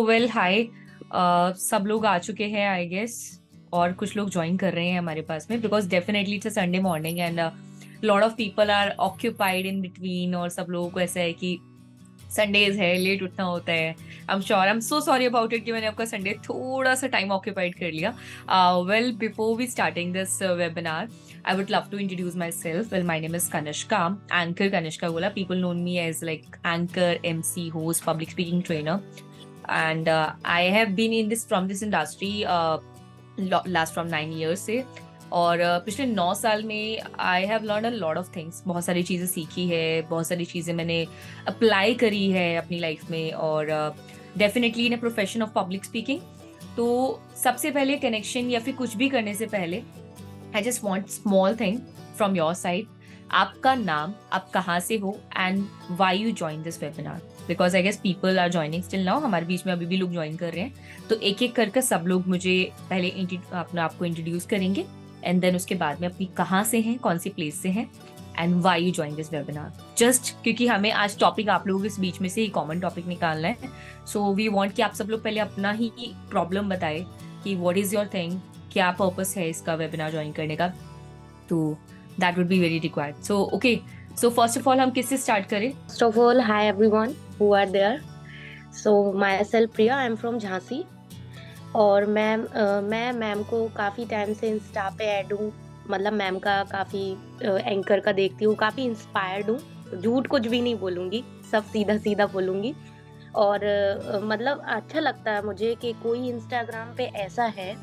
Well हाय। सब लोग आ चुके हैं आई गेस, और कुछ लोग ज्वाइन कर रहे हैं हमारे पास में, because definitely it's a Sunday morning and lot of people are occupied in between, और सब लोगों को ऐसा है कि संडेज है, लेट उठना होता है। I am so sorry about it कि मैंने आपका संडे थोड़ा सा टाइम ऑक्यूपाइड कर लिया। Well, before we starting this webinar, I would love to introduce myself. Well, my name is Kanishka, Anchor Kanishka Gola. People know me as like anchor, MC, host, public speaking trainer. And I have been in this from this industry last from 9 years से, और पिछले 9 साल में I have learn a lot of things. बहुत सारी चीज़ें सीखी है, बहुत सारी चीज़ें मैंने अप्लाई करी है अपनी लाइफ में, और definitely in a profession of public speaking. तो सबसे पहले कनेक्शन या फिर कुछ भी करने से पहले I just want small thing from your side. आपका नाम, आप कहाँ से हो, and why you join this webinar, because I guess people are joining still now. हमारे बीच में अभी भी लोग ज्वाइन कर रहे हैं, तो एक एक करके सब लोग मुझे पहले अपने आप को इंट्रोड्यूस करेंगे, एंड देन उसके बाद में अपनी कहाँ से हैं, कौन सी प्लेस से हैं, and why you join this webinar. Just क्योंकि हमें आज टॉपिक आप लोगों के बीच में से ही कॉमन टॉपिक निकालना है, सो वी वांट कि आप सब लोग पहले अपना ही प्रॉब्लम बताए कि व्हाट इज योर थिंग, क्या पर्पस है इसका वेबिनार ज्वाइन करने का। तो that would be very required. So okay, so first of all हम किससे स्टार्ट करें? First of all, hi everyone who are there. So myself Priya, I'm from Jhansi, और मैं मैम को काफ़ी टाइम से इंस्टा पे ऐड हूँ। मतलब मैम का काफ़ी एंकर का देखती हूँ, काफ़ी इंस्पायर्ड हूँ। झूठ कुछ भी नहीं बोलूँगी, सब सीधा सीधा बोलूँगी। और मतलब अच्छा लगता है मुझे कि कोई इंस्टाग्राम पे ऐसा है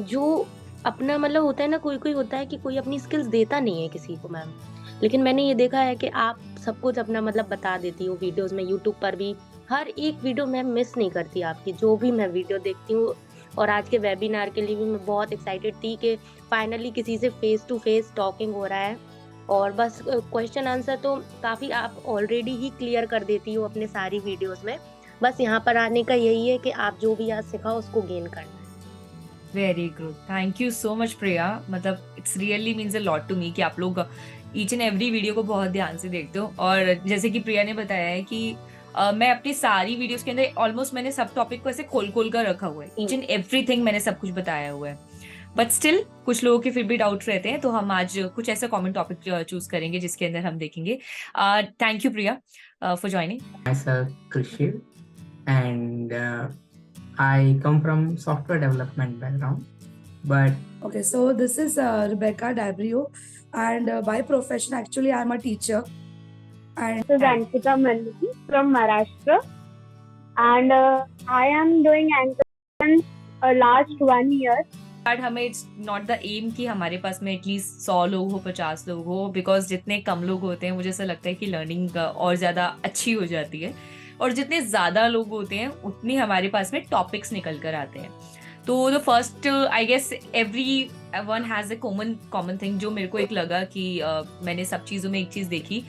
जो अपना, मतलब होता है ना, कोई कोई होता है कि कोई अपनी स्किल्स देता नहीं है किसी को मैम, लेकिन मैंने ये देखा है कि आप सब कुछ अपना मतलब बता देती हो वीडियोस में। यूट्यूब पर भी हर एक वीडियो मैं मिस नहीं करती आपकी, जो भी मैं वीडियो देखती हूँ। और आज के वेबिनार के लिए भी मैं बहुत एक्साइटेड थी कि फाइनली किसी से फेस टू फेस टॉकिंग हो रहा है। और बस क्वेश्चन आंसर तो काफ़ी आप ऑलरेडी ही क्लियर कर देती हो अपने सारी वीडियोस में। बस यहाँ पर आने का यही है कि आप जो भी आज सिखाओ उसको गेन करना है। Very good, thank you so much Priya. मतलब it's really means a lot to me कि आप लोग ईच एंड एवरी वीडियो को बहुत ध्यान से देखते हो। और जैसे कि प्रिया ने बताया है कि मैं अपनी सारी वीडियोस के अंदर ऑलमोस्ट मैंने सब टॉपिक को ऐसे खोल खोल कर रखा हुआ है, ईच एंड एवरीथिंग मैंने सब कुछ बताया हुआ है। बट स्टिल कुछ लोगों के फिर भी डाउट रहते हैं, तो हम आज कुछ ऐसा कॉमन टॉपिक चूज करेंगे जिसके अंदर हम देखेंगे। Thank you Priya for joining. Myself Krishil, and I come from software development background. But Okay, so this is Rebecca Dabrio, and by profession, actually, I'm a teacher. And This is Ankita Malliki from Maharashtra, and I am doing anchor last 1 year. But हमें it's not the M कि हमारे पास में at least 100 लोग हो, 50 लोग हो, because जितने कम लोग होते हैं मुझे ऐसा लगता है कि लर्निंग और ज़्यादा अच्छी हो जाती है, और जितने ज़्यादा लोग होते हैं उतनी हमारे पास में टॉपिक्स निकल कर आते हैं। तो the first I guess every one has a common thing जो मेरे को एक लगा कि मैंने सब चीज़ों में एक चीज़ देखी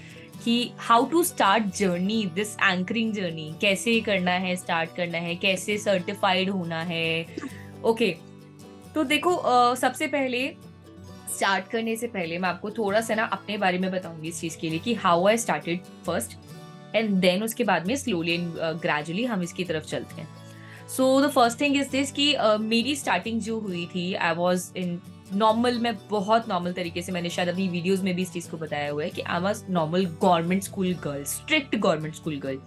कि how to start journey, this anchoring journey, कैसे करना है, स्टार्ट करना है, कैसे सर्टिफाइड होना है। ओके, तो देखो सबसे पहले स्टार्ट करने से पहले मैं आपको थोड़ा सा ना अपने बारे में बताऊंगी इस चीज़ के लिए कि how I started first, and then उसके बाद में स्लोली एंड ग्रेजुअली हम इसकी तरफ चलते हैं। So the first thing is this कि मेरी स्टार्टिंग जो हुई थी, आई वॉज इन नॉर्मल, मैं बहुत नॉर्मल तरीके से, मैंने शायद अभी वीडियोज़ में भी इस चीज़ को बताया हुआ है कि I was normal government school girl, strict government school girl,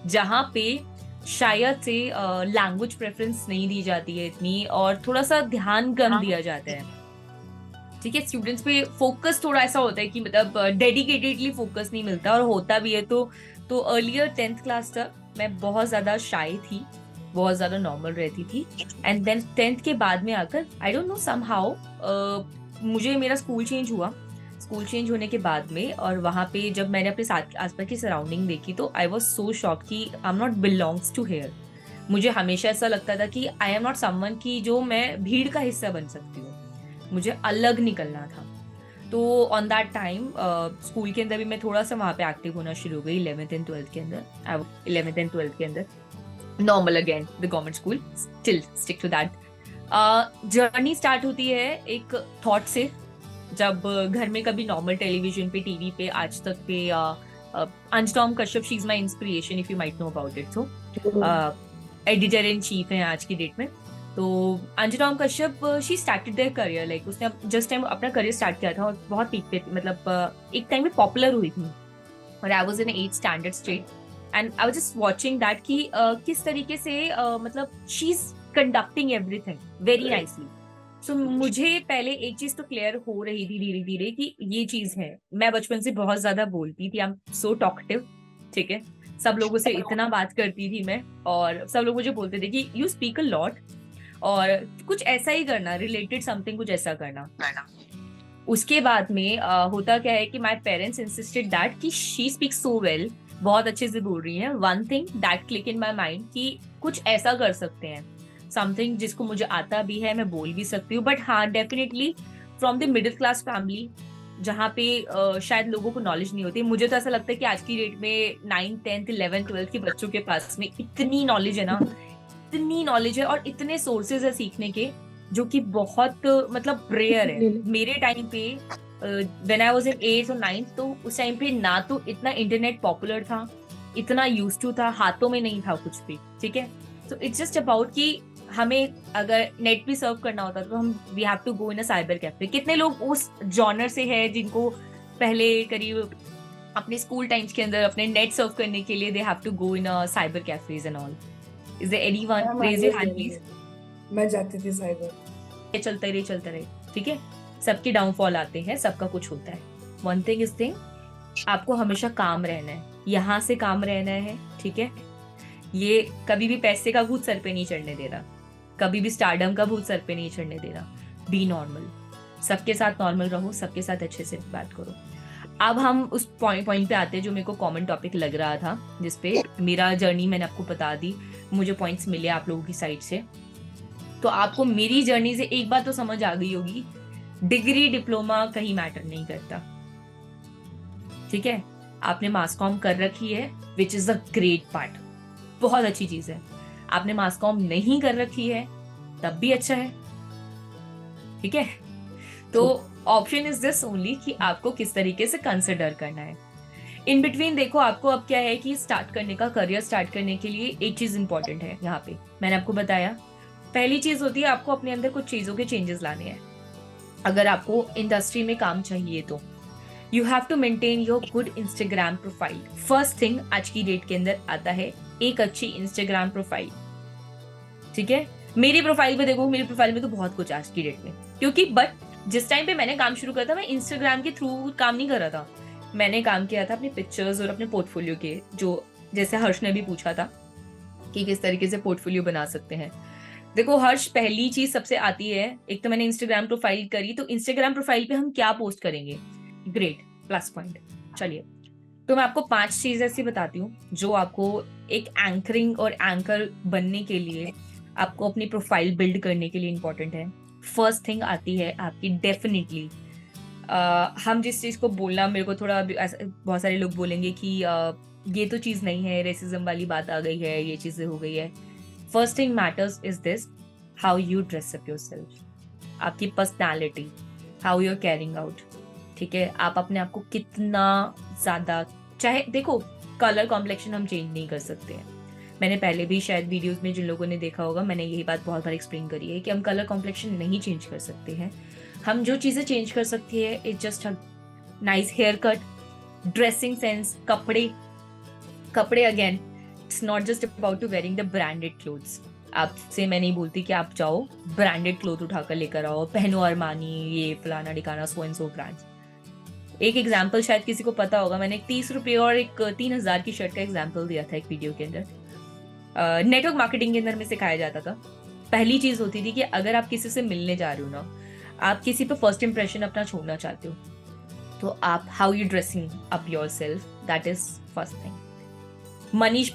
जहाँ पे शायद से लैंग्वेज प्रेफरेंस नहीं दी जाती है इतनी, और थोड़ा सा ध्यान कम दिया जाता है। ठीक है, स्टूडेंट्स पे फोकस थोड़ा ऐसा होता है कि मतलब डेडिकेटेडली फोकस नहीं मिलता, और होता भी है तो अर्लियर 10th क्लास तक मैं बहुत ज़्यादा शाय थी, बहुत ज़्यादा नॉर्मल रहती थी। एंड देन 10th के बाद में आकर आई डोंट नो समहाउ मुझे मेरा स्कूल चेंज हुआ। स्कूल चेंज होने के बाद में, और वहाँ पे जब मैंने अपने साथ आसपास की सराउंडिंग देखी, तो आई वॉज सो शॉक कि I am not belongs to here. मुझे हमेशा ऐसा लगता था कि आई एम नॉट समवन की जो मैं भीड़ का हिस्सा बन सकती हूँ, मुझे अलग निकलना था। तो ऑन दैट टाइम स्कूल के अंदर भी मैं थोड़ा सा वहाँ पे एक्टिव होना शुरू हो गई 11th एंड 12th के अंदर। 11th एंड 12th के अंदर normal, again the government school, still stick to that. Journey start होती है एक थॉट से, जब घर में कभी नॉर्मल टेलीविजन पे, टीवी पे, आज तक पे Anjum Kashyap, she is my inspiration if you might know about it. So editor in chief हैं आज की डेट में। तो Anjum Kashyap she started their career, like उसने जस्ट टाइम अपना करियर स्टार्ट किया था और बहुत पीक पे थी, मतलब एक टाइम में पॉपुलर हुई थी। और I was in 8th standard straight and I was just watching that कि किस तरीके से मतलब she is conducting everything very nicely. So मुझे पहले एक चीज तो क्लियर हो रही थी धीरे धीरे कि ये चीज है। मैं बचपन से बहुत ज्यादा बोलती थी, आई एम सो टॉकटिव, ठीक है, सब लोगों से इतना बात करती थी मैं, और सब लोग मुझे बोलते थे कि यू स्पीक अ लॉट, और कुछ ऐसा ही करना, रिलेटेड समथिंग कुछ ऐसा करना। उसके बाद में होता क्या है कि माई पेरेंट्स इंसिस्टेड दैट कि शी स्पीक्स सो वेल, बहुत अच्छे से बोल रही है। One thing that click in my mind कि कुछ ऐसा कर सकते हैं, समथिंग जिसको मुझे आता भी है, मैं बोल भी सकती हूँ। बट हाँ, definitely from the middle class family, जहाँ पे शायद लोगों को नॉलेज नहीं होती। मुझे तो ऐसा लगता है कि आज की डेट में 9th 10th 11th 12th के बच्चों के पास में इतनी नॉलेज है ना, इतनी नॉलेज है और इतने सोर्सेज है सीखने के, जो कि बहुत मतलब रेयर है। मेरे टाइम पे when I was in 8th और 9th, तो उस टाइम पे ना तो इतना इंटरनेट पॉपुलर था, इतना यूज टू था, हाथों में नहीं था कुछ भी, ठीक है। तो इट्स जस्ट अबाउट कि हमें अगर नेट भी सर्व करना होता तो हम we have to go in a cyber cafe. कितने लोग उस जॉनर से है जिनको पहले करीब अपने स्कूल टाइम्स के अंदर अपने नेट सर्व करने के लिए they have to go in a cyber cafes and all? Is there anyone? Raise your hand please. मैं जाती थी साइबर। चलता रहे, ठीक है। सबके डाउनफॉल आते हैं, सबका कुछ होता है। वन थिंग इज थिंग, आपको हमेशा काम रहना है, यहाँ से काम रहना है, ठीक है। ये कभी भी पैसे का भूत सर पे नहीं चढ़ने दे रहा, कभी भी स्टारडम का भूत सर पे नहीं चढ़ने दे रहा। बी नॉर्मल, सबके साथ नॉर्मल रहो, सबके साथ अच्छे से बात करो। अब हम उस पॉइंट पे आते हैं जो मेरे को कॉमन टॉपिक लग रहा था, जिसपे मेरा जर्नी मैंने आपको बता दी, मुझे पॉइंट्स मिले आप लोगों की साइड से। तो आपको मेरी जर्नी से एक बात तो समझ आ गई होगी, डिग्री डिप्लोमा कहीं मैटर नहीं करता, ठीक है। आपने मास कॉम कर रखी है, which is a great part, बहुत अच्छी चीज है। आपने मास कॉम नहीं कर रखी है, तब भी अच्छा है, ठीक है। तो ऑप्शन इज दिस ओनली कि आपको किस तरीके से कंसिडर करना है। इन बिटवीन देखो, आपको अब क्या है कि स्टार्ट करने का, करियर स्टार्ट करने के लिए एक चीज इंपॉर्टेंट है। यहाँ पे मैंने आपको बताया, पहली चीज होती है आपको अपने अंदर कुछ चीजों के चेंजेस लाने हैं। अगर आपको इंडस्ट्री में काम चाहिए तो you have to maintain your good Instagram profile. First thing आज की डेट के अंदर आता है एक अच्छी इंस्टाग्राम प्रोफाइल, ठीक है। मेरी प्रोफाइल पे देखो, मेरी प्रोफाइल में तो बहुत कुछ आज की डेट में, क्योंकि बट जिस टाइम पे मैंने काम शुरू करा था, मैं इंस्टाग्राम के थ्रू काम नहीं कर रहा था। मैंने काम किया था अपने पिक्चर्स और अपने पोर्टफोलियो के, जो जैसे हर्ष ने भी पूछा था कि किस तरीके से पोर्टफोलियो बना सकते हैं। देखो हर्ष, पहली चीज सबसे आती है, एक तो मैंने इंस्टाग्राम प्रोफाइल करी, तो इंस्टाग्राम प्रोफाइल पे हम क्या पोस्ट करेंगे, ग्रेट प्लस पॉइंट। चलिए, तो मैं आपको 5 चीजें ऐसी बताती हूँ जो आपको एक एंकरिंग और एंकर बनने के लिए, आपको अपनी प्रोफाइल बिल्ड करने के लिए इंपॉर्टेंट है। फर्स्ट थिंग आती है आपकी, डेफिनेटली हम जिस चीज को बोलना, मेरे को थोड़ा बहुत सारे लोग बोलेंगे कि ये तो चीज नहीं है, रेसिज्म वाली बात आ गई है, ये चीजें हो गई है। First thing matters is this, how you dress up yourself, आपकी personality, how you are carrying out, ठीक है। आप अपने आप को कितना ज्यादा, चाहे देखो कलर कॉम्प्लेक्शन हम चेंज नहीं कर सकते हैं। मैंने पहले भी शायद वीडियोस में जिन लोगों ने देखा होगा, मैंने यही बात बहुत बार एक्सप्लेन करी है कि हम कलर कॉम्प्लेक्शन नहीं चेंज कर सकते हैं। हम जो चीजें चेंज कर सकती है, it just nice hair cut, dressing sense, कपड़े again, it's not just about to wearing the branded clothes. आपसे मैं नहीं बोलती कि आप जाओ ब्रांडेड क्लोथ उठाकर लेकर आओ, पहनो अरमानी, ये फलाना डिकाना, सो एंड सो ब्रांड्स। एक एग्जाम्पल शायद किसी को पता होगा, मैंने एक 30 रुपये और एक 3000 की शर्ट का एग्जाम्पल दिया था एक वीडियो के अंदर। नेटवर्क मार्केटिंग के अंदर में सिखाया जाता था। पहली चीज होती थी कि अगर आप किसी से मिलने जा रहे हो ना, आप किसी पे फर्स्ट इंप्रेशन अपना छोड़ना चाहते हो, तो आप how you dressing up yourself, that is first thing. Manish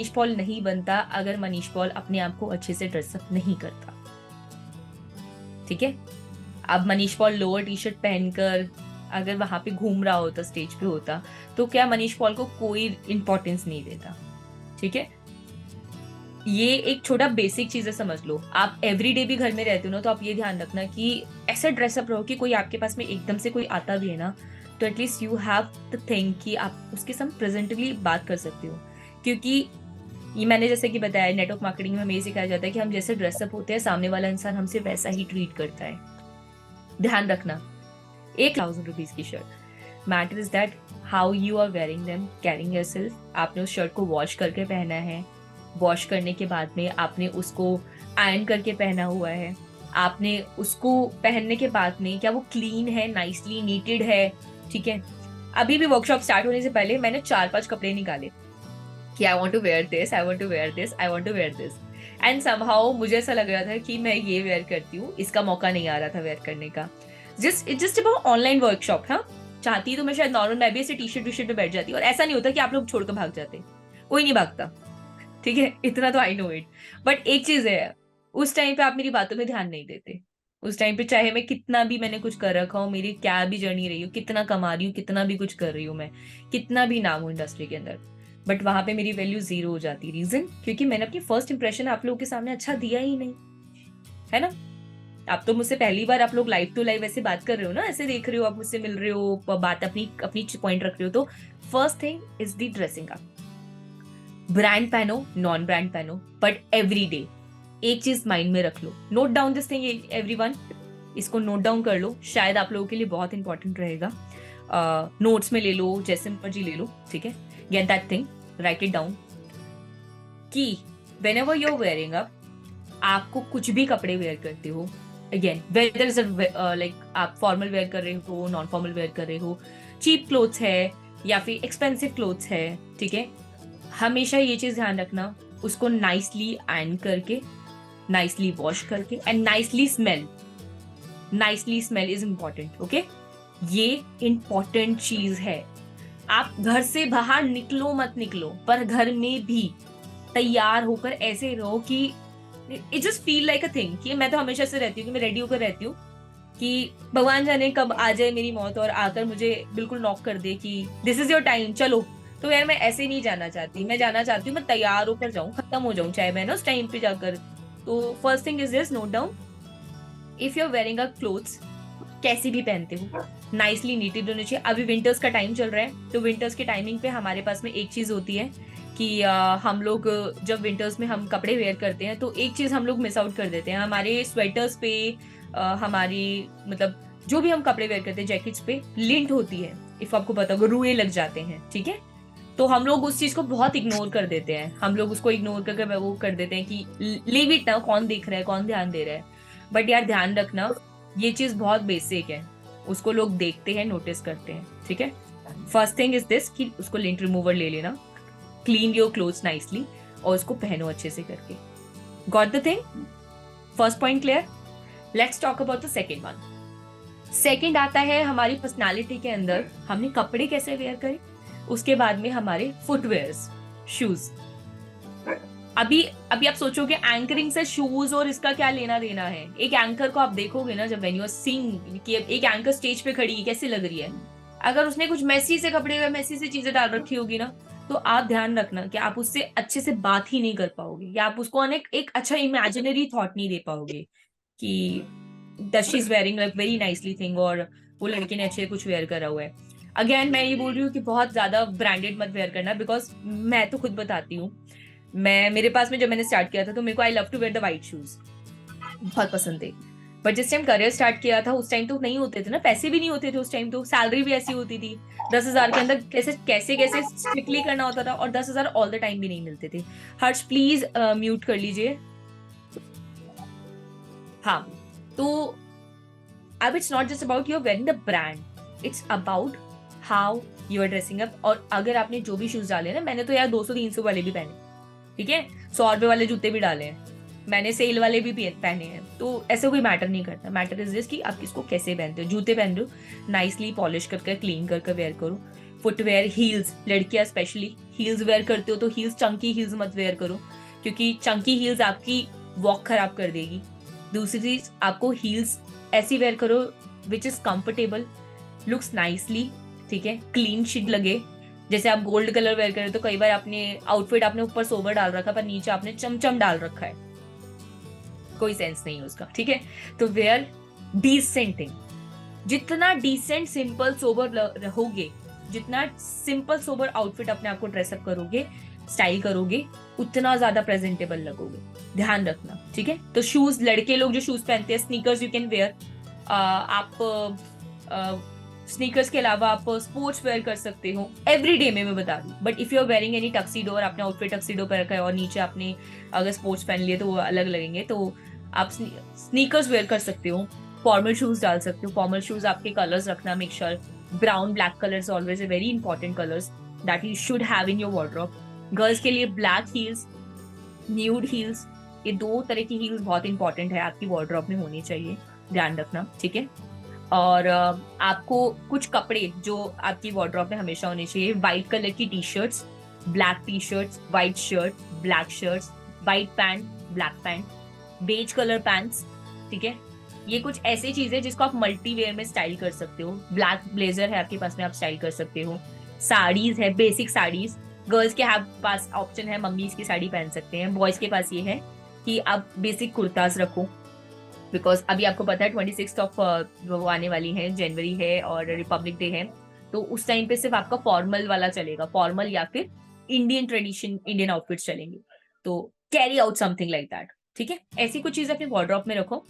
Paul नहीं बनता अगर मनीष पॉल अपने आप को अच्छे से ड्रेसअप नहीं करता, ठीक है। अब Manish Paul lower T shirt पहनकर अगर वहां पे घूम रहा होता, स्टेज पे होता, तो क्या मनीष पॉल को कोई इंपॉर्टेंस नहीं देता, ठीक है। ये एक छोटा बेसिक चीज है, समझ लो। आप एवरीडे भी घर में रहते हो ना, तो आप ये ध्यान रखना कि ऐसा ड्रेसअप रहो कि कोई आपके पास में एकदम से कोई आता भी है ना, तो at least you have the thing कि आप उसके साथ प्रेजेंटली बात कर सकते हो। क्योंकि ये मैंने जैसे कि बताया, नेटवर्क मार्केटिंग में हमें ये सिखाया जाता है कि हम जैसे ड्रेसअप होते हैं, सामने वाला इंसान हमसे वैसा ही ट्रीट करता है। ध्यान रखना, 1,000 रुपीज की shirt, matter is that how you are wearing them, carrying yourself. आपने उस शर्ट को वॉश करके पहना है, वॉश करने के बाद में आपने उसको आयरन करके पहना हुआ है, आपने उसको पहनने के बाद में क्या वो क्लीन है, नाइसली नीटेड है, ठीक है। अभी भी वर्कशॉप स्टार्ट होने से पहले मैंने 4-5 कपड़े निकाले कि I want to wear this, I want to wear this, I want to wear this, and somehow मुझे ऐसा लग रहा था कि मैं ये वेयर करती हूँ, इसका मौका नहीं आ रहा था वेयर करने का। जस्ट अबाउट ऑनलाइन वर्कशॉप था, चाहती तो मैं शायद नॉर्मल मैं भी ऐसे टी शर्ट पे बैठ जाती, और ऐसा नहीं होता कि आप लोग छोड़कर भाग जाते, कोई नहीं भागता, ठीक है, इतना तो आई नो इट। बट एक चीज है, उस टाइम पे आप मेरी बातों में ध्यान नहीं देते। उस टाइम पे चाहे मैं कितना भी मैंने कुछ कर रखा हूँ, मेरी क्या भी जर्नी रही हो, कितना कमा रही हूँ, कितना भी कुछ कर रही हूँ मैं, कितना भी नाम हूँ इंडस्ट्री के अंदर, बट वहां पे मेरी वैल्यू 0 हो जाती। रीजन, क्योंकि मैंने अपनी फर्स्ट इंप्रेशन आप लोगों के सामने अच्छा दिया ही नहीं, है ना। आप तो मुझसे पहली बार आप लोग लाइव टू लाइव ऐसे बात कर रहे हो ना, ऐसे देख रहे हो, आप मुझसे मिल रहे हो, बात अपनी अपनी पॉइंट रख रहे हो। तो first thing is the dressing up. Brand पहनो, नॉन ब्रांड पहनो, बट एवरी डे एक चीज माइंड में रख लो, note down this thing everyone, इसको नोट डाउन कर लो, शायद आप लोगों के लिए बहुत इंपॉर्टेंट रहेगा। नोट्स में ले लो, जैसे मर्जी ले लो, ठीक है। Get that thing, write it down कि whenever you are wearing up, आपको कुछ भी कपड़े वेयर करते हो, अगेन वेदर इज लाइक आप फॉर्मल वेयर कर रहे हो, नॉन फॉर्मल वेयर कर रहे हो, चीप क्लोथ्स है या फिर एक्सपेंसिव क्लोथ्स है, ठीक है, हमेशा ये चीज ध्यान रखना, उसको नाइसली आयरन करके, नाइसली वॉश करके, and nicely smell is important, okay. ये इम्पॉर्टेंट चीज है। आप घर से बाहर निकलो मत निकलो, पर घर में भी तैयार होकर ऐसे रहो कि it just feel like a thing, कि मैं तो हमेशा से रहती हूँ कि मैं रेडी होकर रहती हूँ कि भगवान जाने कब आ जाए मेरी मौत और आकर मुझे बिल्कुल नॉक कर दे कि दिस इज योर टाइम, चलो। तो यार मैं ऐसे नहीं जाना चाहती, मैं जाना चाहती हूँ मैं तैयार होकर जाऊँ, खत्म हो जाऊँ, चाहे मैं ना उस टाइम पे जाकर। तो first thing is this, note down, if you are wearing a clothes, कैसी भी पहनते हो, नाइसली नीटेड होने चाहिए। अभी विंटर्स का टाइम चल रहा है, तो विंटर्स के टाइमिंग पे हमारे पास में एक चीज होती है कि हम लोग जब विंटर्स में हम कपड़े वेयर करते हैं तो एक चीज हम लोग मिस आउट कर देते हैं, हमारे स्वेटर्स पे, हमारी मतलब जो भी हम कपड़े वेयर करते हैं, जैकेट्स पे लिंट होती है, इफ आपको पता होगा, रुए लग जाते हैं, ठीक है। तो हम लोग उस चीज को बहुत इग्नोर कर देते हैं, हम लोग उसको इग्नोर करके वो कर देते हैं कि लीव इट ना, कौन देख रहा है, कौन ध्यान दे रहा है। बट यार ध्यान रखना, ये चीज बहुत बेसिक है, उसको लोग देखते हैं, नोटिस करते हैं, ठीक है। फर्स्ट थिंग इज दिस कि उसको लिंट रिमूवर ले लेना, क्लीन योर क्लोथ्स नाइसली, और उसको पहनो अच्छे से करके। Got the thing? First point clear? Let's talk about the second one. Second आता है हमारी पर्सनालिटी के अंदर, हमने कपड़े कैसे वेयर करे, उसके बाद में हमारे फुटवेयर्स, शूज। अभी आप सोचोगे एंकरिंग से शूज और इसका क्या लेना देना है। एक एंकर को आप देखोगे ना, जब व्हेन यू आर सीइंग कि एक एंकर स्टेज पे खड़ी कैसी लग रही है, अगर उसने कुछ मैसी से कपड़े या मैसी से चीजें डाल रखी होगी ना, तो आप ध्यान रखना कि आप उससे अच्छे से बात ही नहीं कर पाओगे, या आप उसको एक अच्छा इमेजिनरी थॉट नहीं दे पाओगे कि that she is wearing like very nicely thing, और वो लड़के ने अच्छे कुछ वेयर करा हुआ है। अगेन मैं ये बोल रही हूँ कि बहुत ज्यादा ब्रांडेड मत वेयर करना, बिकॉज मैं तो खुद बताती हूँ, मेरे पास में जब मैंने स्टार्ट किया था तो मेरे को I love to wear the white shoes, बहुत पसंद थे। बट जिस टाइम करियर स्टार्ट किया था उस टाइम तो नहीं होते थे ना, पैसे भी नहीं होते थे उस टाइम, तो सैलरी भी ऐसी होती थी 10,000 के अंदर कैसे स्ट्रिक्टली करना होता था, और 10,000 ऑल द टाइम भी नहीं मिलते थे। हर्ष प्लीज म्यूट कर लीजिए। हाँ, तो अब it's not just about you are wearing the brand, it's about how you are dressing up. और अगर आपने जो भी शूज डाले ना, मैंने तो यार 200-300 वाले भी पहने, ठीक है, 100 रुपए वाले जूते भी डाले हैं मैंने, सेल वाले भी पहने हैं, तो ऐसे कोई मैटर नहीं करता। मैटर इज दिस कि आप किसको कैसे पहनते हो। जूते पहन रहे हो, नाइसली पॉलिश करके क्लीन करके वेयर करो। फुटवेयर, हील्स, लड़कियां स्पेशली हील्स वेयर करते हो तो हील्स, चंकी हील्स मत वेयर करो, क्योंकि चंकी हील्स आपकी वॉक खराब कर देगी। दूसरी चीज, आपको हील्स ऐसी वेयर करो which is comfortable, looks nicely, ठीक है, क्लीन शीट लगे। जैसे आप गोल्ड कलर वेयर करें तो कई बार आपने आउटफिट आपने ऊपर सोबर डाल रखा पर नीचे आपने चमचम डाल रखा है, कोई सेंस नहीं है उसका, ठीक है। तो वेयर डिसेंट थिंग, जितना डिसेंट सिंपल सोबर रहोगे, जितना सिंपल सोबर आउटफिट अपने आप को ड्रेसअप करोगे, स्टाइल करोगे उतना ज्यादा प्रेजेंटेबल लगोगे, ध्यान रखना, ठीक है। तो शूज, लड़के लोग जो शूज पहनते हैं, स्नीकर्स यू कैन वेयर, आप स्नीकर्स के अलावा आप स्पोर्ट्स वेयर कर सकते हो एवरी डे में, मैं बता दूं। But if you are wearing any tuxedo और आपने आउटफिट टक्सीडो पर रखा है और नीचे आपने अगर स्पोर्ट्स पहन लिए तो वो अलग लगेंगे, तो आप स्नीकर्स वेयर कर सकते हो, फॉर्मल शूज डाल सकते हो। फॉर्मल शूज आपके कलर्स रखना, make sure brown black colours always a very important colours that you should have in your wardrobe. Girls के लिए ब्लैक हील्स, न्यूड हील्स, ये 2 तरह की हील्स बहुत इंपॉर्टेंट है, आपकी वार्डरोब में होनी चाहिए, ध्यान रखना, ठीक है। और आपको कुछ कपड़े जो आपकी वार्डरोब में हमेशा होने चाहिए, व्हाइट कलर की T shirts, black T shirts, white shirt, black shirts, white pant, black pant, beige colour pants, ठीक है। ये कुछ ऐसी चीजें जिसको आप मल्टी वेयर में स्टाइल कर सकते हो। ब्लैक ब्लेजर है आपके पास में, आप स्टाइल कर सकते हो। साड़ीज है, बेसिक साड़ीज, गर्ल्स के पास ऑप्शन है मम्मीज की साड़ी पहन सकते हैं। बॉयज के पास ये है कि आप बेसिक कुर्ताज रखो, बिकॉज अभी आपको पता है 26 ऑफ वो आने वाली है, जनवरी है और रिपब्लिक डे है, तो उस टाइम पे सिर्फ आपका फॉर्मल वाला चलेगा, फॉर्मल या फिर इंडियन ट्रेडिशन, इंडियन आउटफिट्स चलेंगे। तो carry out something like that, ठीक है। ऐसी कुछ चीज अपने वार्डरोब में रखो।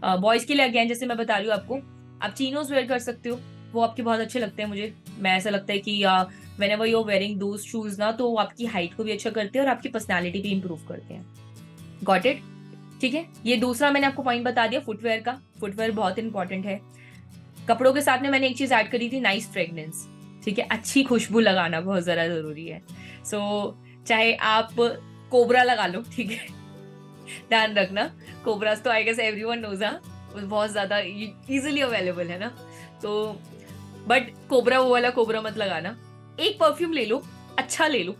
बॉयज के लिए अगेन जैसे मैं बता रही हूँ आपको, आप चीनोज वेयर कर सकते हो, वो आपके बहुत अच्छे लगते हैं मुझे। मैं ऐसा लगता है कि whenever you are wearing those shoes ना, तो वो आपकी हाइट को भी अच्छा करते हैं और आपकी पर्सनालिटी भी इंप्रूव करते हैं। गॉट इट, ठीक है। ये दूसरा मैंने आपको पॉइंट बता दिया फुटवेयर का। फुटवेयर बहुत इंपॉर्टेंट है। कपड़ों के साथ में मैंने एक चीज ऐड करी थी, नाइस फ्रेग्रेंस, ठीक है। अच्छी खुशबू लगाना बहुत जरा जरूरी है। सो चाहे आप कोबरा लगा लो, ठीक है, ध्यान रखना, कोबरास तो आई गेस एवरीवन नोज, बहुत ज्यादा इजीली अवेलेबल है ना, तो बट कोबरा वो वाला कोबरा मत लगाना। एक परफ्यूम ले लो, अच्छा ले लो,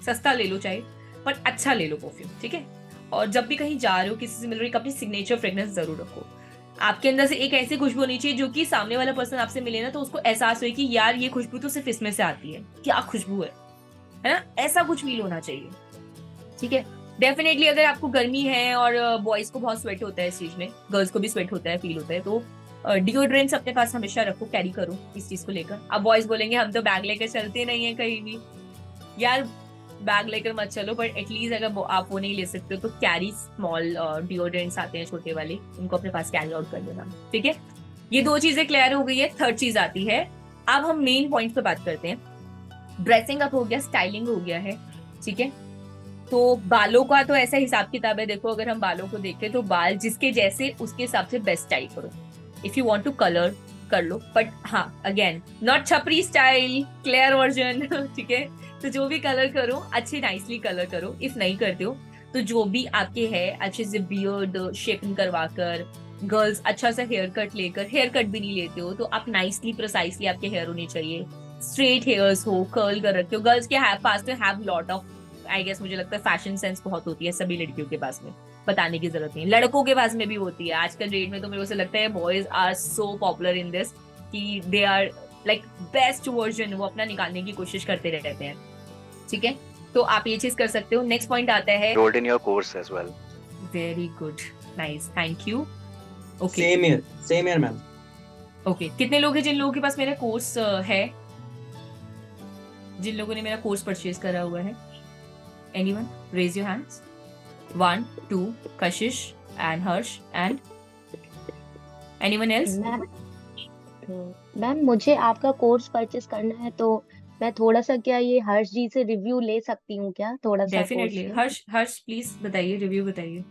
सस्ता ले लो चाहे, पर अच्छा ले लो परफ्यूम, ठीक है। और जब भी कहीं जा रहे हो, किसी से मिल रहे हो, अपनी सिग्नेचर फ्रेग्रेंस जरूर रखो। आपके अंदर से एक ऐसी खुशबू होनी चाहिए जो कि सामने वाला पर्सन आपसे मिले ना तो उसको एहसास हो कि यार ये खुशबू तो सिर्फ इसमें से आती है, क्या खुशबू है ना, ऐसा कुछ फील होना चाहिए, ठीक है। डेफिनेटली अगर आपको गर्मी है और बॉयज को बहुत स्वेट होता है इस चीज में, गर्ल्स को भी स्वेट होता है, फील होता है, तो डिओड्रेंट्स अपने पास हमेशा रखो, कैरी करो इस चीज को लेकर। अब बॉयज बोलेंगे हम तो बैग लेकर चलते नहीं है कहीं भी, यार बैग लेकर मत चलो, बट एटलीस्ट अगर आप वो नहीं ले सकते हो तो कैरी स्मॉल डिओड्रेंट्स आते हैं छोटे वाले, उनको अपने पास कैरी आउट कर लेना, ठीक है। ये 2 चीजें क्लियर हो गई है। थर्ड चीज आती है, अब हम मेन पॉइंट पे बात करते हैं। ड्रेसिंग अप हो गया, स्टाइलिंग हो गया है, ठीक है। तो बालों का तो ऐसा हिसाब किताब है, देखो अगर हम बालों को देखें तो बाल जिसके जैसे उसके हिसाब से बेस्ट स्टाइल करो। If you want to colour कर लो, बट हाँ अगेन नॉट छपरी स्टाइल, क्लियर वर्जन, ठीक है। तो जो भी कलर करो अच्छे नाइसली कलर करो। इफ नहीं करते हो तो जो भी आपके है अच्छे से बियर्ड शेपिंग करवा कर, गर्ल्स अच्छा सा हेयर कट लेकर, हेयर कट भी नहीं लेते हो तो आप नाइसली प्रिसाइसली आपके हेयर होने चाहिए, स्ट्रेट हेयर्स हो, कर्ल कर रखे हो। गर्ल्स के पास में have lot of, I guess मुझे लगता है फैशन सेंस बहुत होती है सभी लड़कियों के पास में, बताने की जरूरत नहीं, लड़कों के पास में भी होती है आजकल डेट में। तो मेरे को लगता है boys are so popular in this कि they are like best version, वो अपना निकालने की कोशिश करते रहते हैं, ठीक है। तो आप ये चीज कर सकते हो। नेक्स्ट पॉइंट आता है enrolled in your course as well. Very good, nice, thank you. Okay, same year ma'am. Okay, कितने लोग हैं जिन लोगों के पास मेरा कोर्स है, जिन लोगों ने मेरा कोर्स परचेज करा हुआ है? Anyone raise your hands. 1 2 Kashish and Harsh and anyone else? Ma'am मुझे आपका कोर्स परचेस करना है, तो मैं थोड़ा सा क्या ये हर्ष जी से रिव्यू ले सकती हूँ क्या, थोड़ा सा डेफिनेटली। हर्ष प्लीज बताइए, रिव्यू बताइए।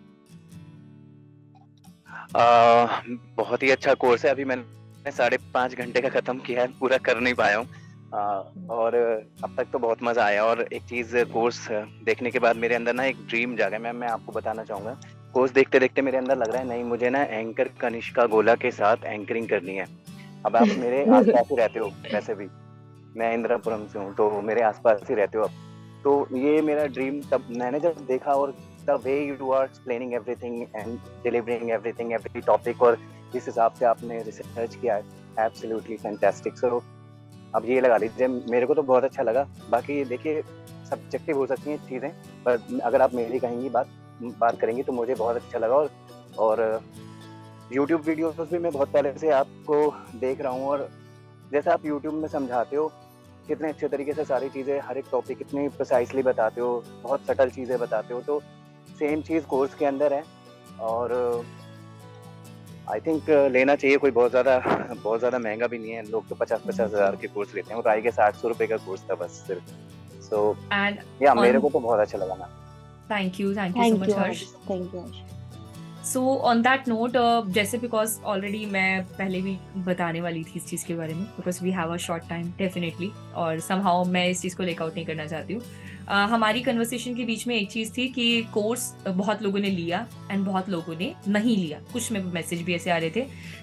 बहुत ही अच्छा कोर्स है। अभी मैंने 5.5 घंटे का खत्म किया है, पूरा कर नहीं पाया हूँ, और अब तक तो बहुत मजा आया। और एक चीज, कोर्स देखने के बाद मेरे अंदर ना एक ड्रीम जागा। मैं आपको बताना चाहूंगा, कोर्स देखते देखते मेरे अंदर लग रहा है नहीं, मुझे ना एंकर कनिष्का गोला के साथ एंकरिंग करनी है। अब आप मेरे आसपास ही रहते हो, वैसे भी मैं इंदिरापुरम से हूँ, तो मेरे आसपास ही रहते हो अब, तो ये मेरा ड्रीम तब मैंने जब देखा, और the way you are explaining everything and delivering everything, every topic, और जिस हिसाब से आपने रिसर्च किया है, एब्सोल्युटली फैंटास्टिक। सो अब ये लगा लीजिए, मेरे को तो बहुत अच्छा लगा। बाकी देखिए सब्जेक्टिव हो सकती हैं चीज़ें, पर अगर आप मेरी कहेंगी बात करेंगी तो मुझे बहुत अच्छा लगा। और यूट्यूब वीडियोस भी मैं बहुत पहले से आपको देख रहा हूँ, और जैसा आप यूट्यूब में समझाते हो कितने अच्छे तरीके से सारी चीज़ें, हर एक टॉपिक कितनी प्रिसाइसली बताते हो, बहुत सटल चीज़ें बताते हो। तो सेम चीज़ कोर्स के अंदर है और आई थिंक लेना चाहिए। कोई बहुत ज़्यादा महंगा भी नहीं है। लोग तो 50-50 हज़ार के कोर्स लेते हैं और आई गेस 800 रुपये का कोर्स था बस सिर्फ। सो एंड या मेरे को तो बहुत अच्छा लगा ना। Thank you so Thank much you, Harsh. Harsh. Thank you, Harsh. So on that note, जैसे बिकॉज ऑलरेडी मैं पहले भी बताने वाली थी इस चीज़ के बारे में, because we have a short time definitely, और समहाउ मैं इस चीज़ को लेक आउट नहीं करना चाहती हूँ। हमारी कन्वर्सेशन के बीच में एक चीज़ थी कि कोर्स बहुत लोगों ने लिया एंड बहुत लोगों ने नहीं लिया। कुछ में मैसेज भी ऐसे आ रहे थे,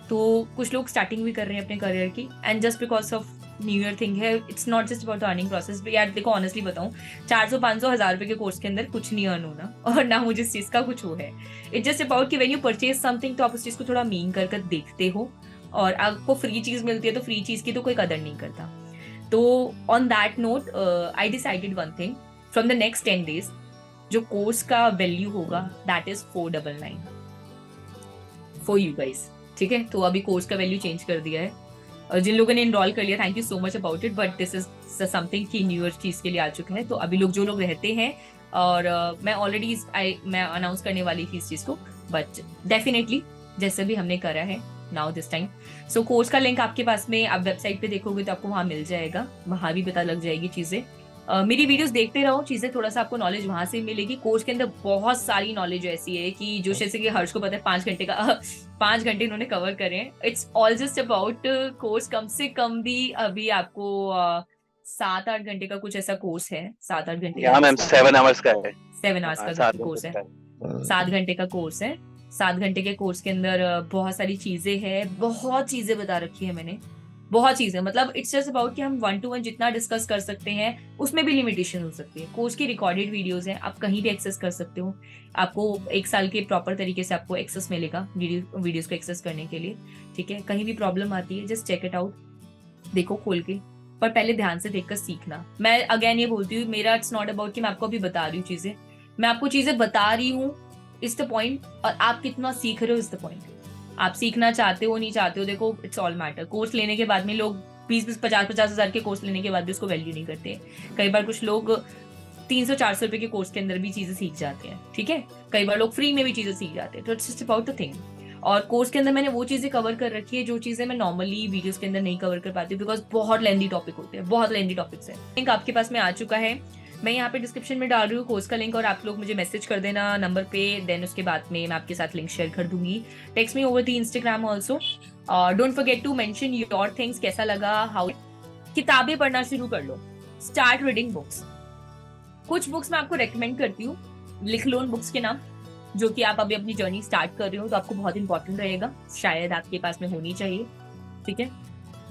तो कुछ लोग स्टार्टिंग भी कर रहे हैं अपने करियर की, and just because of new year thing है, it's not just about earning process. यार देखो, ऑनेस्टली बताऊं, 400-500 हज़ार रुपए के कोर्स के अंदर कुछ नहीं अर्न होना, और ना मुझे इस चीज़ का कुछ वो है। इट्स जस्ट अबाउट कि व्हेन यू परचेज समथिंग, तो आप उस चीज़ को थोड़ा मीन कर कर देखते हो, और आपको फ्री चीज़ मिलती है तो फ्री चीज़ की तो कोई कदर नहीं करता। तो on that note I decided one thing, from the next 10 days जो कोर्स का वैल्यू होगा that is 499 for you guys, ठीक है। तो अभी कोर्स का वैल्यू चेंज कर दिया है, और जिन लोगों ने इनरोल कर लिया, thank you so much about it, but this is something की न्यू ईयर चीज के लिए आ चुका है। तो अभी जो लोग रहते हैं, और मैं ऑलरेडी मैं अनाउंस करने वाली थी इस चीज को, बट डेफिनेटली जैसे भी हमने करा है now this time. So course का लिंक आपके पास में, आप वेबसाइट पे देखोगे तो आपको वहाँ मिल जाएगा, वहाँ भी पता लग जाएगी चीजें। मेरी वीडियोस देखते रहो, चीजें थोड़ा सा आपको नॉलेज वहां से मिलेगी। कोर्स के अंदर बहुत सारी नॉलेज ऐसी है कि जो जैसे कि हर्ष को पता है 5 घंटे का 5 घंटे इन्होंने कवर करे हैं। It's all just about course, कम से कम भी अभी आपको 7-8 घंटे का कुछ ऐसा कोर्स है, 7-8 घंटे हाँ मैम, 7 hours का है। 7 hours का 7 कोर्स है, घंटे 7 घंटे का कोर्स है। 7 घंटे के कोर्स के अंदर बहुत सारी चीजें हैं, बहुत चीजें बता रखी है मैंने, बहुत चीजें। मतलब इट्स जस्ट अबाउट कि हम 1-to-1 जितना डिस्कस कर सकते हैं, उसमें भी लिमिटेशन हो सकती है। कोर्स की रिकॉर्डेड वीडियोस हैं, आप कहीं भी एक्सेस कर सकते हो। आपको 1 साल के प्रॉपर तरीके से आपको एक्सेस मिलेगा वीडियोस को एक्सेस करने के लिए, ठीक है। कहीं भी प्रॉब्लम आती है, जस्ट चेक इट आउट, देखो खोल के, पर पहले ध्यान से देखकर सीखना। मैं अगेन ये बोलती हूँ, मेरा इट्स नॉट अबाउट कि मैं आपको अभी बता रही हूँ चीजें, मैं आपको चीजें बता रही हूँ, इज द पॉइंट, और आप कितना सीख रहे हो इज द पॉइंट। आप सीखना चाहते हो नहीं चाहते हो, देखो इट्स ऑल मैटर। कोर्स लेने के बाद में लोग 20-50 हज़ार के कोर्स लेने के बाद भी उसको वैल्यू नहीं करते। कई बार कुछ लोग 300-400 रुपए के कोर्स के अंदर भी चीजें सीख जाते हैं, ठीक है। कई बार लोग फ्री में भी चीजें सीख जाते हैं, तो it's just about the thing. और कोर्स के अंदर मैंने वो चीजें कवर कर रखी है जो चीजें मैं नॉर्मली वीडियोस के अंदर नहीं कवर कर पाती, बिकॉज बहुत लेंदी टॉपिक होते हैं, बहुत लेंदी टॉपिक्स है। लिंक आपके पास में आ चुका है, मैं यहाँ पे डिस्क्रिप्शन में डाल रही हूँ कोर्स का लिंक, और आप लोग मुझे मैसेज कर देना नंबर पे, देन उसके बाद में मैं आपके साथ लिंक शेयर कर दूंगी। Text me over the Instagram also, don't forget to mention your things, कैसा लगा, हाउ। किताबें पढ़ना शुरू कर लो, स्टार्ट रीडिंग बुक्स। कुछ बुक्स मैं आपको रेकमेंड करती हूँ, लिख लो उन बुक्स के नाम, जो कि आप अभी अपनी जर्नी स्टार्ट कर रहे हो तो आपको बहुत इंपॉर्टेंट रहेगा, शायद आपके पास में होनी चाहिए, ठीक है।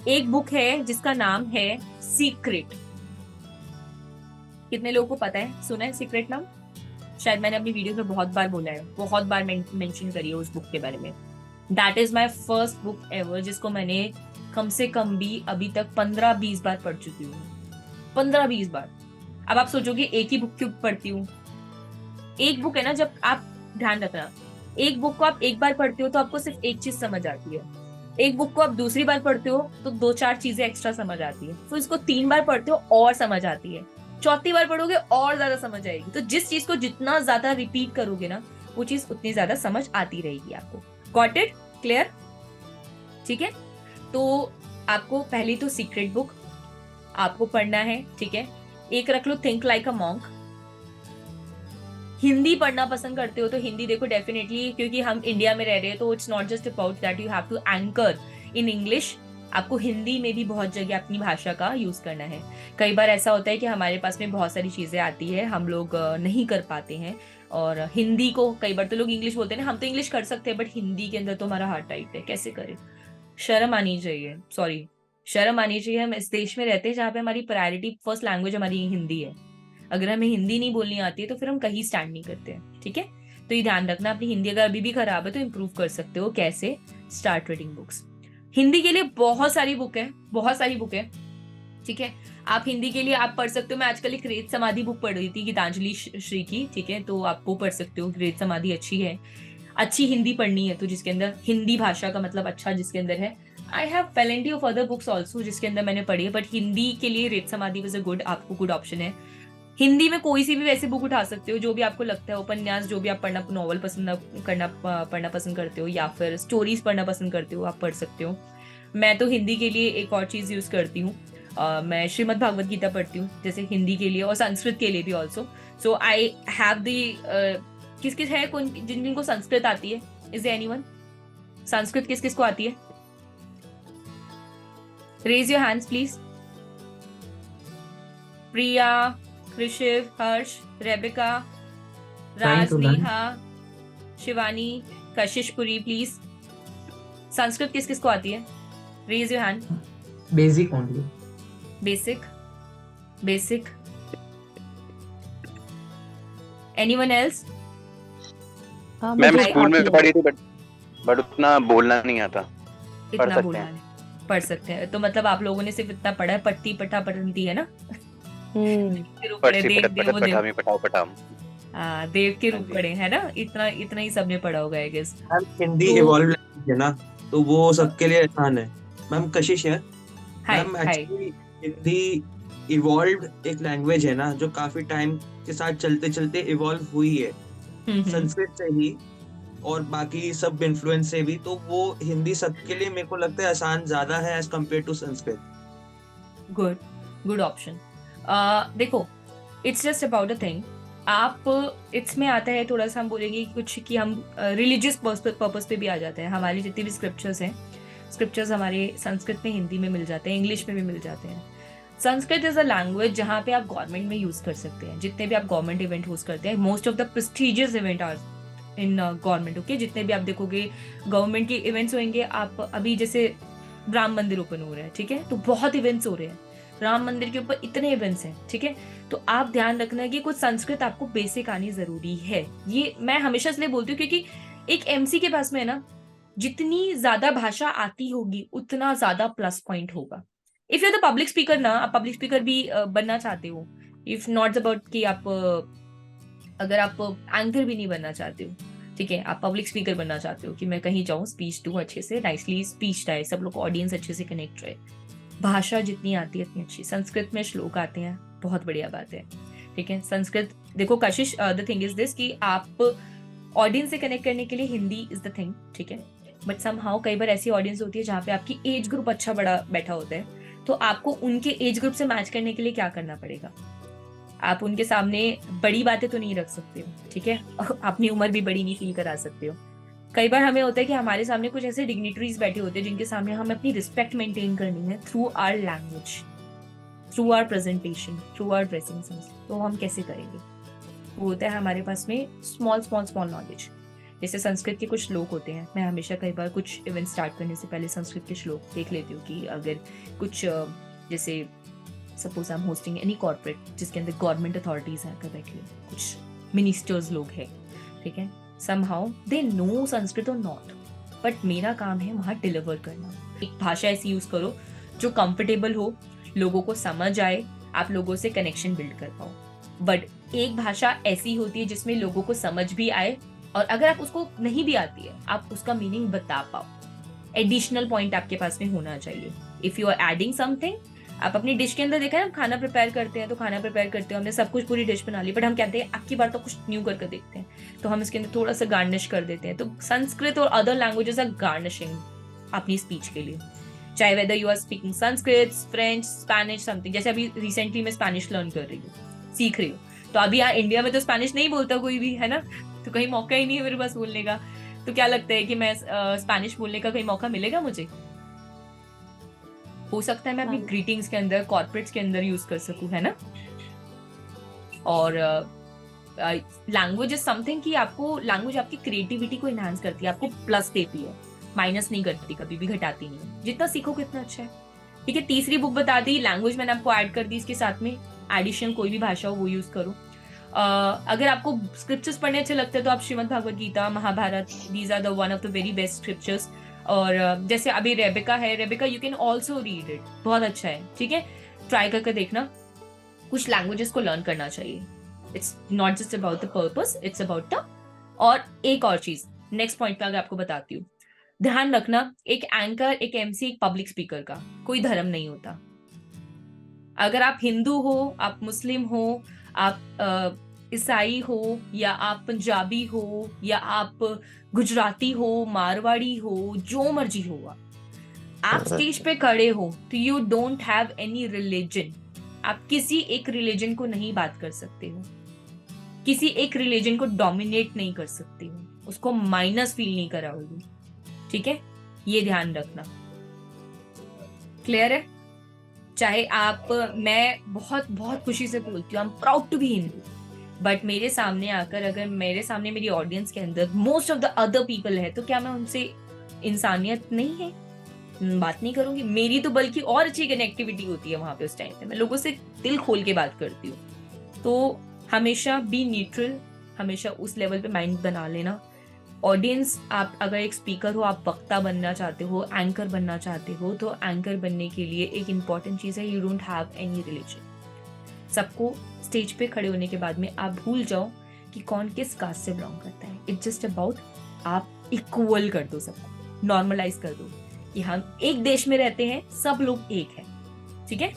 एक बुक है जिसका नाम है सीक्रेट। कितने लोगों को पता है, सुना है सीक्रेट नाम? शायद मैंने अपनी वीडियो में बहुत बार बोला है, बहुत बार मेंशन करी है उस बुक के बारे में। That is my first book ever, जिसको मैंने कम से कम भी अभी तक 15-20 बार पढ़ चुकी हूँ, 15-20 बार। अब आप सोचोगे एक ही बुक क्यों पढ़ती हूँ? एक बुक है ना, जब आप ध्यान रखना, एक बुक को आप एक बार पढ़ते हो तो आपको सिर्फ एक चीज समझ आती है, एक बुक को आप दूसरी बार पढ़ते हो तो 2-4 चीजें एक्स्ट्रा समझ आती है, तो इसको 3 बार पढ़ते हो और समझ आती है, चौथी बार पढ़ोगे और ज्यादा समझ आएगी। तो जिस चीज को जितना ज्यादा रिपीट करोगे ना, वो चीज उतनी ज्यादा समझ आती रहेगी आपको। Got it? क्लियर? ठीक है। तो आपको पहले तो सीक्रेट बुक आपको पढ़ना है, ठीक है। एक रख लो think like a monk. Hindi पढ़ना पसंद करते हो तो हिंदी देखो डेफिनेटली, क्योंकि हम इंडिया में रह रहे हैं, तो it's not just about that you have to anchor in English. आपको हिंदी में भी बहुत जगह अपनी भाषा का यूज करना है। कई बार ऐसा होता है कि हमारे पास में बहुत सारी चीजें आती है, हम लोग नहीं कर पाते हैं, और हिंदी को कई बार तो लोग इंग्लिश बोलते हैं ना, हम तो इंग्लिश कर सकते हैं बट हिंदी के अंदर तो हमारा हार्ट टाइट है, कैसे करें? शर्म आनी चाहिए, सॉरी, शर्म आनी चाहिए। हम इस देश में रहते हैं जहाँ पे हमारी प्रायोरिटी, फर्स्ट लैंग्वेज हमारी हिंदी है। अगर हमें हिंदी नहीं बोलनी आती है तो फिर हम कहीं स्टैंड नहीं करते हैं, ठीक है। तो ये ध्यान रखना, अपनी हिंदी अगर अभी भी खराब है तो इम्प्रूव कर सकते हो। कैसे? Start reading books. हिंदी के लिए बहुत सारी बुक है, बहुत सारी बुक है, ठीक है। आप हिंदी के लिए आप पढ़ सकते हो। मैं आजकल एक रेत समाधि बुक पढ़ रही थी गीतांजलि श्री की, ठीक है, तो आप वो पढ़ सकते हो। रेत समाधि अच्छी है, अच्छी हिंदी पढ़नी है तो जिसके अंदर हिंदी भाषा का मतलब अच्छा जिसके अंदर है, I have plenty of other books also जिसके अंदर मैंने पढ़ी है, बट हिंदी के लिए रेत समाधि वॉज अ गुड, आपको गुड ऑप्शन है। हिंदी में कोई सी भी वैसे बुक उठा सकते हो जो भी आपको लगता है, उपन्यास जो भी आप पढ़ना, नॉवल पढ़ना पसंद करते हो या फिर स्टोरीज पढ़ना पसंद करते हो, आप पढ़ सकते हो। मैं तो हिंदी के लिए एक और चीज यूज करती हूँ, मैं श्रीमद् भागवत गीता पढ़ती हूँ जैसे हिंदी के लिए, और संस्कृत के लिए भी also. So I have the किस किस है जिन जिनको संस्कृत आती है, इज देयर एनीवन? संस्कृत किस किस को आती है? Raise your hands please. Priya, Krishiv, Harsh, Rebika, Raj, to learn. Neha, Shivani, Kashish Puri, please. Sanskrit किस किस को आती है? Raise your hand. Basic only. Basic. Anyone else? हाँ, मैम मुझे स्कूल में आती है। पढ़ी थी बट उतना बोलना नहीं आता। इतना सकते बोलना हैं। है, पढ़ सकते हैं। तो मतलब आप लोगों ने सिर्फ इतना पढ़ा है, पट्टी पटा पढ़ती है ना, के रूप पढ़े, पढ़ती देव पटत देवो पटत देव, पठामी पटाओ पटाम। हाँ, देव के हाँ रूप जी। पढ़े है ना, इतना ही सबने पढ़ा होगा आई गेस। मैम हिंदी तो- इवॉल्व लैंग्वेज है ना, तो वो सबके लिए आसान है। मैम कशिश है। Hi ma'am hi. Actually Hindi evolved एक लैंग्वेज है ना, जो काफी टाइम के साथ चलते चलते इवॉल्व हुई है संस्कृत से ही और बाकी सब इन्फ्लुएंस से भी, तो वो हिंदी सबके लिए मेरे को लगता है आसान ज्यादा है as compare to Sanskrit. Good option. देखो, it's just about a thing. आप इट्स में आता है थोड़ा सा, हम बोलेंगे कुछ कि हम रिलीजियस पर्पस पे भी आ जाते हैं। हमारी जितनी भी स्क्रिप्चर्स हैं, स्क्रिप्चर्स हमारे संस्कृत में, हिंदी में मिल जाते हैं, इंग्लिश में भी मिल जाते हैं। संस्कृत इज अ लैंग्वेज जहाँ पे आप गवर्नमेंट में यूज कर सकते हैं। जितने भी आप गवर्नमेंट इवेंट होस्ट करते हैं, most of the prestigious event are in government. Okay, जितने भी आप देखोगे गवर्नमेंट के इवेंट्स होंगे, आप अभी जैसे राम मंदिर ओपन हो रहा है, ठीक है, तो बहुत इवेंट्स हो रहे हैं राम मंदिर के ऊपर, इतने इवेंट्स हैं, ठीक है। तो आप ध्यान रखना कि कुछ संस्कृत आपको बेसिक आनी जरूरी है। ये मैं हमेशा इसलिए बोलती हूँ क्योंकि एक एमसी के पास में है ना, जितनी ज्यादा भाषा आती होगी उतना ज्यादा प्लस पॉइंट होगा। If you are the public speaker ना, आप पब्लिक स्पीकर भी बनना चाहते हो, इफ नॉट अबाउट कि आप अगर आप एंकर भी नहीं बनना चाहते हो, ठीक है, आप पब्लिक स्पीकर बनना चाहते हो कि मैं कहीं जाऊं, स्पीच दूं अच्छे से, नाइसली स्पीच रहे, सब लोग ऑडियंस अच्छे से कनेक्ट रहे, भाषा जितनी आती है इतनी अच्छी। संस्कृत में श्लोक आते हैं, बहुत बढ़िया बात है, ठीक है। संस्कृत देखो कशिश, द थिंग इज दिस कि आप ऑडियंस से कनेक्ट करने के लिए हिंदी इज द थिंग, ठीक है। बट समहाउ कई बार ऐसी ऑडियंस होती है जहाँ पे आपकी एज ग्रुप अच्छा बड़ा बैठा होता है, तो आपको उनके एज ग्रुप से मैच करने के लिए क्या करना पड़ेगा? आप उनके सामने बड़ी बातें तो नहीं रख सकते हो, ठीक है, अपनी उम्र भी बड़ी नहीं फील करा सकते हो। कई बार हमें होता है कि हमारे सामने कुछ ऐसे डिग्निटरीज बैठे होते हैं जिनके सामने हमें अपनी रिस्पेक्ट मेंटेन करनी है through our language, through our presentation, through our dressing sense. तो हम कैसे करेंगे? वो होता है हमारे पास में स्मॉल नॉलेज। जैसे संस्कृत के कुछ श्लोक होते हैं, मैं हमेशा कई बार कुछ इवेंट स्टार्ट करने से पहले संस्कृत के श्लोक देख लेती हूँ कि अगर कुछ जैसे suppose I am hosting any corporate जिसके अंदर गवर्नमेंट अथॉरिटीज हैं, कर बैठे कुछ मिनिस्टर्स लोग हैं, ठीक है, समहाउ दे नो संस्कृत और नॉट, बट मेरा काम है वहाँ डिलीवर करना। एक भाषा ऐसी यूज करो जो कंफर्टेबल हो, लोगों को समझ आए, आप लोगों से कनेक्शन बिल्ड कर पाओ। बट एक भाषा ऐसी होती है जिसमें लोगों को समझ भी आए, और अगर आप उसको नहीं भी आती है, आप उसका मीनिंग बता पाओ। एडिशनल पॉइंट आपके पास में होना चाहिए। If you are adding something, आप अपनी डिश के अंदर देखा है, हम खाना प्रिपेयर करते हैं, तो खाना प्रिपेयर करते हैं, हमने सब कुछ पूरी डिश बना ली, बट हम कहते हैं अब की बार तो कुछ न्यू करके देखते हैं, तो हम इसके अंदर थोड़ा सा गार्निश कर देते हैं। तो संस्कृत और अदर लैंग्वेजेस आर गार्निशिंग अपनी स्पीच के लिए, चाहे whether you are speaking Sanskrit, French, Spanish, something. जैसे अभी रिसेंटली मैं स्पेनिश लर्न कर रही हूँ, सीख रही हूँ, तो अभी यहाँ इंडिया में तो स्पेनिश नहीं बोलता कोई भी, है ना, तो कहीं मौका ही नहीं है मेरे पास बोलने का। तो क्या लगता है कि मैं स्पेनिश बोलने का कहीं मौका मिलेगा मुझे? हो सकता है मैं अपनी ग्रीटिंग्स के अंदर, कॉर्पोरेट्स के अंदर यूज कर सकूं, है ना। और लैंग्वेज इज समथिंग कि आपको, लैंग्वेज आपकी क्रिएटिविटी को एनहांस करती है, आपको प्लस देती है, माइनस नहीं करती, कभी भी घटाती नहीं है। जितना सीखो कितना अच्छा है, ठीक है। तीसरी बुक बता दी, लैंग्वेज मैंने आपको ऐड कर दी, इसके साथ में एडिशन कोई भी भाषा हो वो यूज करो। अगर आपको स्क्रिप्चर्स पढ़ने अच्छे लगते हैं तो आप Shrimad Bhagavad Gita, Mahabharata, these are the one of the very best scriptures. और जैसे अभी रेबिका है, Rebecca you can also read it, बहुत अच्छा है, ठीक है, ट्राई करके देखना। कुछ लैंग्वेजेस को लर्न करना चाहिए, it's not just about the purpose, it's about the. और एक और चीज नेक्स्ट पॉइंट पे अगर आपको बताती हूँ, ध्यान रखना, एक एंकर, एक एमसी, एक पब्लिक स्पीकर का कोई धर्म नहीं होता। अगर आप हिंदू हो, आप मुस्लिम हो, आप ईसाई हो, या आप पंजाबी हो, या आप गुजराती हो, मारवाड़ी हो, जो मर्जी हो, आप स्टेज पे खड़े हो तो you don't have any religion. आप किसी एक रिलीजन को नहीं बात कर सकते हो, किसी एक रिलीजन को डोमिनेट नहीं कर सकते हो, उसको माइनस फील नहीं कराओगे, ठीक है? ये ध्यान रखना। क्लियर है? चाहे आप, मैं बहुत बहुत खुशी से बोलती हूँ, I am proud to be Hindu, but मेरे सामने आकर, अगर मेरे सामने मेरी ऑडियंस के अंदर most of the other people है, तो क्या मैं उनसे इंसानियत नहीं है बात नहीं करूंगी? मेरी तो बल्कि और अच्छी कनेक्टिविटी होती है वहां पे। उस टाइम पे मैं लोगों से दिल खोल के बात करती हूँ। तो हमेशा बी न्यूट्रल, हमेशा उस लेवल पे माइंड बना लेना। ऑडियंस, आप अगर एक स्पीकर हो, आप वक्ता बनना चाहते हो, एंकर बनना चाहते हो, तो एंकर बनने के लिए एक इम्पॉर्टेंट चीज़ है, you don't have any religion. सबको स्टेज पे खड़े होने के बाद में आप भूल जाओ कि कौन किस कास्ट से बिलोंग करता है। इट्स जस्ट अबाउट आप इक्वल कर दो, सबको नॉर्मलाइज कर दो कि हम एक देश में रहते हैं, सब लोग एक हैं, ठीक है?